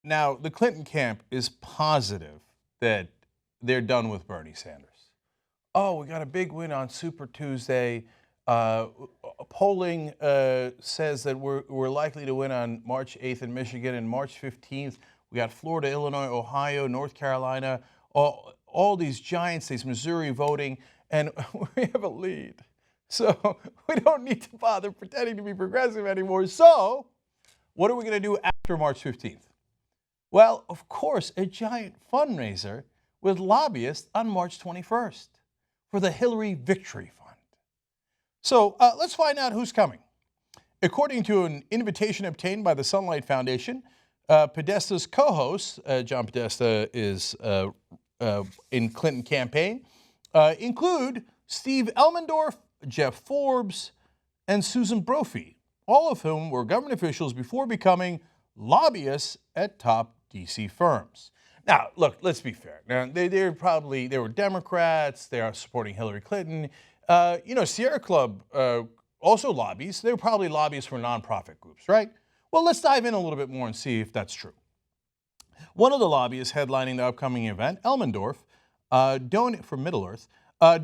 Now, the Clinton camp is positive that they're done with Bernie Sanders. Oh, we got a big win on Super Tuesday. Polling says that we're likely to win on March 8th in Michigan and March 15th. We got Florida, Illinois, Ohio, North Carolina, all these giant states, Missouri voting, and we have a lead. So we don't need to bother pretending to be progressive anymore. So what are we going to do after March 15th? Well, of course, a giant fundraiser with lobbyists on March 21st for the Hillary Victory Fund. So let's find out who's coming. According to an invitation obtained by the Sunlight Foundation, Podesta's co-hosts, John Podesta is in Clinton campaign, include Steve Elmendorf, Jeff Forbes, and Susan Brophy, all of whom were government officials before becoming lobbyists at top D.C. firms. Now, look, let's be fair. Now, they were Democrats. They are supporting Hillary Clinton. Sierra Club also lobbies. They were probably lobbyists for nonprofit groups, right? Well, let's dive in a little bit more and see if that's true. One of the lobbyists headlining the upcoming event, Elmendorf, from Middle-earth,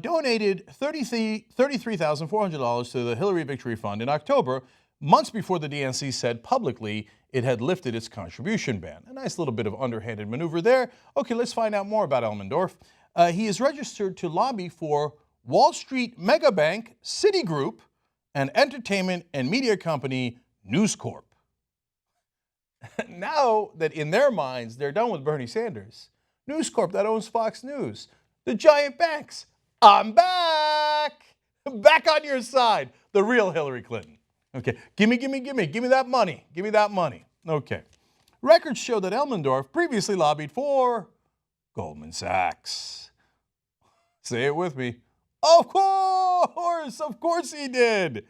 donated $33,400 to the Hillary Victory Fund in October, months before the DNC said publicly it had lifted its contribution ban. A nice little bit of underhanded maneuver there. Okay, let's find out more about Elmendorf. He is registered to lobby for Wall Street megabank Citigroup and entertainment and media company News Corp. Now that in their minds they're done with Bernie Sanders, News Corp that owns Fox News, the giant banks, I'm back! Back on your side, the real Hillary Clinton. Okay, gimme that money. Give me that money. Okay. Records show that Elmendorf previously lobbied for Goldman Sachs. Say it with me. Of course he did.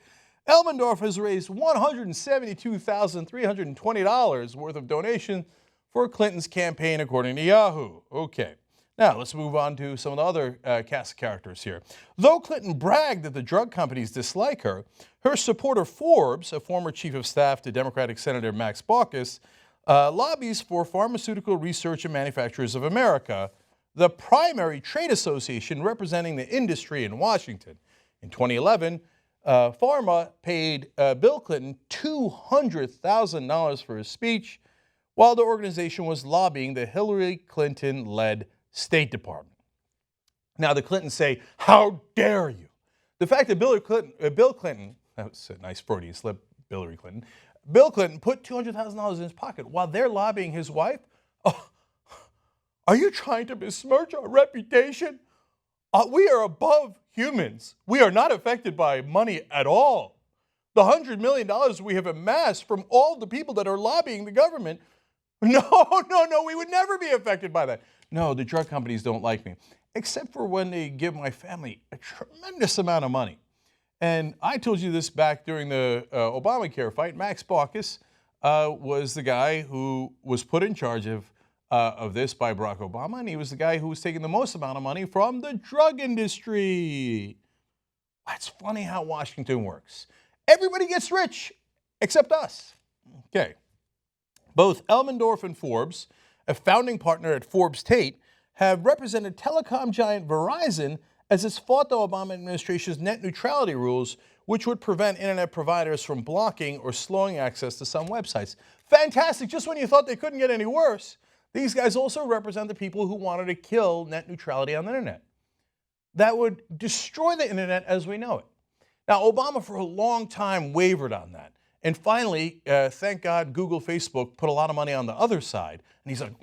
Elmendorf has raised $172,320 worth of donation for Clinton's campaign, according to Yahoo. Okay. Now, let's move on to some of the other cast of characters here. Though Clinton bragged that the drug companies dislike her, her supporter Forbes, a former chief of staff to Democratic Senator Max Baucus, lobbies for Pharmaceutical Research and Manufacturers of America, the primary trade association representing the industry in Washington. In 2011, Pharma paid Bill Clinton $200,000 for his speech, while the organization was lobbying the Hillary Clinton-led State Department. Now, the Clintons say, how dare you? The fact that Bill Clinton, that was a nice Freudian slip, Hillary Clinton, Bill Clinton put $200,000 in his pocket while they're lobbying his wife? Oh, are you trying to besmirch our reputation? We are above humans. We are not affected by money at all. The $100 million we have amassed from all the people that are lobbying the government, no, we would never be affected by that. No, the drug companies don't like me, except for when they give my family a tremendous amount of money. And I told you this back during the Obamacare fight. Max Baucus was the guy who was put in charge of this by Barack Obama, and he was the guy who was taking the most amount of money from the drug industry. That's funny how Washington works. Everybody gets rich except us. Okay. Both Elmendorf and Forbes, a founding partner at Forbes Tate, have represented telecom giant Verizon as it's fought the Obama administration's net neutrality rules, which would prevent internet providers from blocking or slowing access to some websites. Fantastic. Just when you thought they couldn't get any worse, these guys also represent the people who wanted to kill net neutrality on the internet. That would destroy the internet as we know it. Now, Obama for a long time wavered on that. And finally, thank God, Google, Facebook put a lot of money on the other side. And he's like,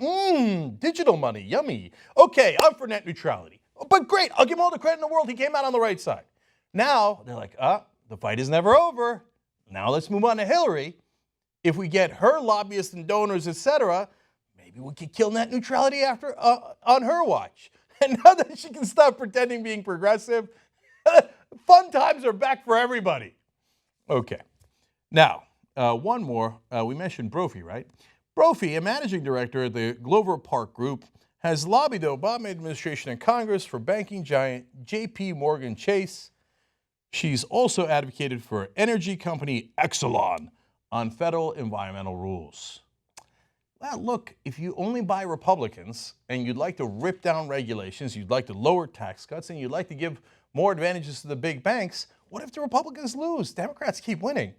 digital money, yummy. Okay, I'm for net neutrality. But great, I'll give him all the credit in the world. He came out on the right side. Now, they're like, the fight is never over. Now let's move on to Hillary. If we get her lobbyists and donors, etc., maybe we could kill net neutrality after on her watch. And now that she can stop pretending being progressive, fun times are back for everybody. Okay. Now, one more. We mentioned Brophy, right? Brophy, a managing director at the Glover Park Group, has lobbied the Obama administration and Congress for banking giant J.P. Morgan Chase. She's also advocated for energy company Exelon on federal environmental rules. well, look, if you only buy Republicans and you'd like to rip down regulations, you'd like to lower tax cuts, and you'd like to give more advantages to the big banks, what if the Republicans lose? Democrats keep winning.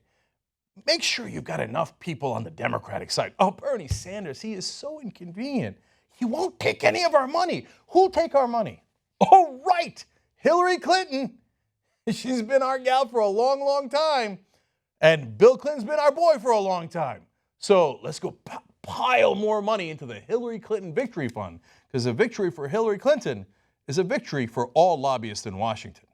Make sure you've got enough people on the Democratic side. Oh, Bernie Sanders, he is so inconvenient. He won't take any of our money. Who'll take our money? Oh, right, Hillary Clinton. She's been our gal for a long, long time. And Bill Clinton's been our boy for a long time. So let's go pile more money into the Hillary Clinton Victory Fund, because a victory for Hillary Clinton is a victory for all lobbyists in Washington.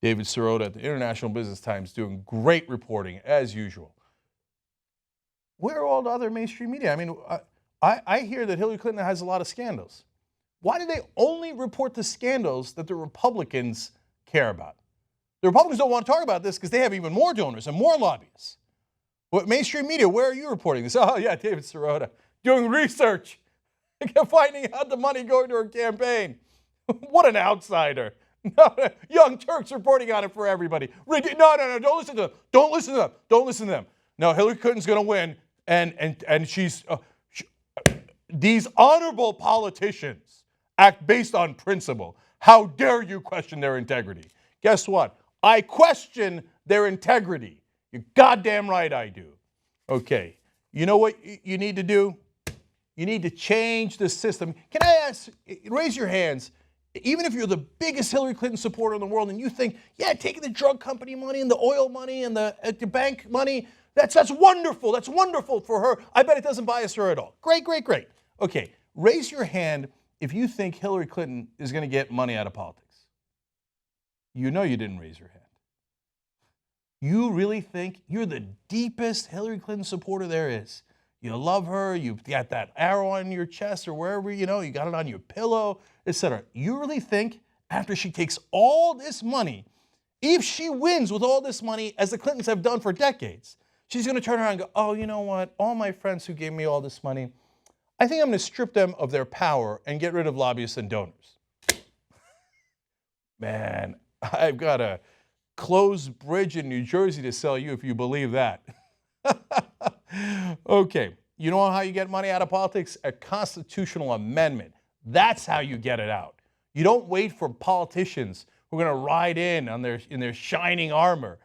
David Sirota at the International Business Times doing great reporting, as usual. Where are all the other mainstream media? I mean, I hear that Hillary Clinton has a lot of scandals. Why do they only report the scandals that the Republicans care about? The Republicans don't want to talk about this because they have even more donors and more lobbyists. What mainstream media, where are you reporting this? Oh, yeah, David Sirota, doing research, finding out the money going to her campaign. What an outsider. No, Young Turks reporting on it for everybody. No, don't listen to them. Don't listen to them. Don't listen to them. No, Hillary Clinton's going to win, and she's... these honorable politicians act based on principle. How dare you question their integrity? Guess what? I question their integrity. You're goddamn right I do. Okay, you know what you need to do? You need to change the system. Can I ask, raise your hands, even if you're the biggest Hillary Clinton supporter in the world and you think, yeah, taking the drug company money and the oil money and the bank money, that's wonderful. That's wonderful for her. I bet it doesn't bias her at all. Great, great, great. Okay, raise your hand if you think Hillary Clinton is going to get money out of politics. You know you didn't raise your hand. You really think you're the deepest Hillary Clinton supporter there is. You love her, you've got that arrow on your chest or wherever, you got it on your pillow, etc. You really think after she takes all this money, if she wins with all this money, as the Clintons have done for decades, she's going to turn around and go, oh, you know what? All my friends who gave me all this money, I think I'm going to strip them of their power and get rid of lobbyists and donors. Man, I've got a closed bridge in New Jersey to sell you if you believe that. Okay, you know how you get money out of politics? A constitutional amendment. That's how you get it out. You don't wait for politicians who are going to ride in their shining armor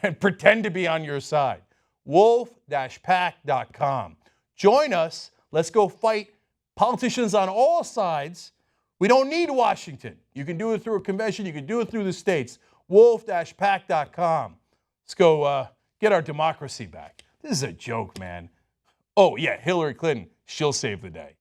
and pretend to be on your side. Wolf-PAC.com. Join us. Let's go fight politicians on all sides. We don't need Washington. You can do it through a convention. You can do it through the states. Wolf-PAC.com. Let's go get our democracy back. This is a joke, man. Oh, yeah, Hillary Clinton, she'll save the day.